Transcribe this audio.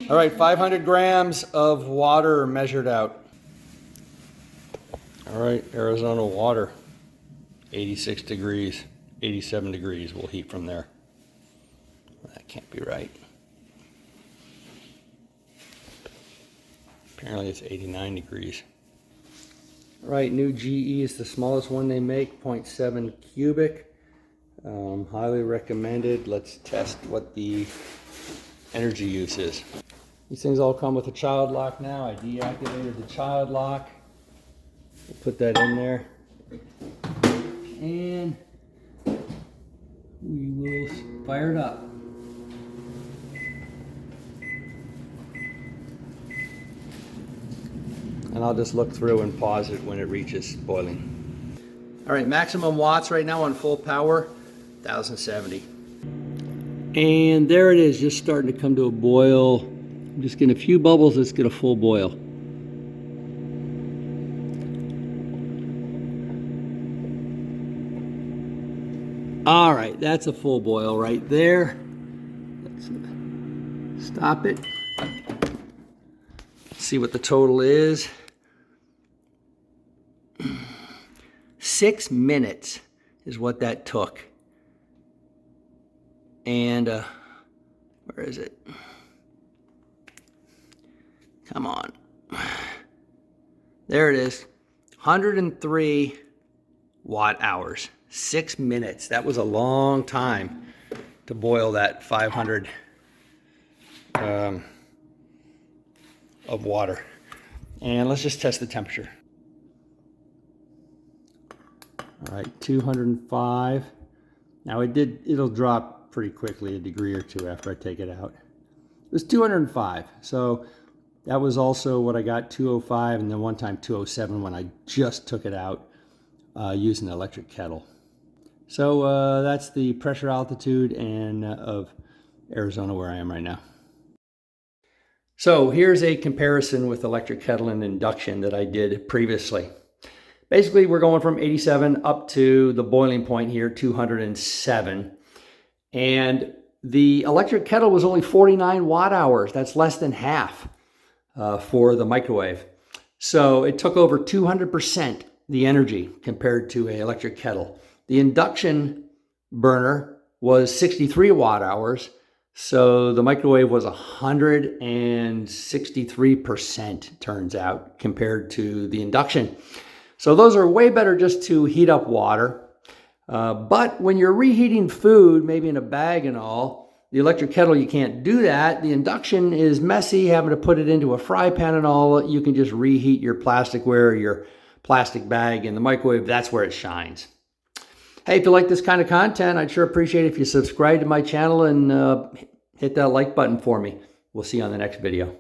All right, 500 grams of water measured out. All right, Arizona water, 86 degrees, 87 degrees. We'll heat from there. That can't be right. Apparently it's 89 degrees. All right, new GE is the smallest one they make, 0.7 cubic. Highly recommended. Let's test what the energy use is. These things all come with a child lock now. I deactivated the child lock. We'll put that in there. And we will fire it up. And I'll just look through and pause it when it reaches boiling. All right, maximum watts right now on full power, 1070. And there it is, just starting to come to a boil. I'm just getting a few bubbles, let's get a full boil. All right, that's a full boil right there. Let's stop it. See what the total is. 6 minutes is what that took. And where is it? Come on. There it is. 103 watt-hours. 6 minutes. That was a long time to boil that 500 of water. And let's just test the temperature. All right, 205. Now it'll drop pretty quickly, a degree or two after I take it out. It was 205. So that was also what I got, 205, and then one time 207 when I just took it out using an electric kettle. So that's the pressure altitude and of Arizona where I am right now. So here's a comparison with electric kettle and induction that I did previously. Basically, we're going from 87 up to the boiling point here, 207. And the electric kettle was only 49 watt-hours. That's less than half for the microwave. So it took over 200% the energy compared to an electric kettle. The induction burner was 63 watt-hours. So the microwave was 163%, turns out, compared to the induction. So those are way better just to heat up water. But when you're reheating food, maybe in a bag and all, the electric kettle, you can't do that. The induction is messy, having to put it into a fry pan and all. You can just reheat your plasticware or your plastic bag in the microwave. That's where it shines. Hey, if you like this kind of content, I'd sure appreciate it if you subscribe to my channel and hit that like button for me. We'll see you on the next video.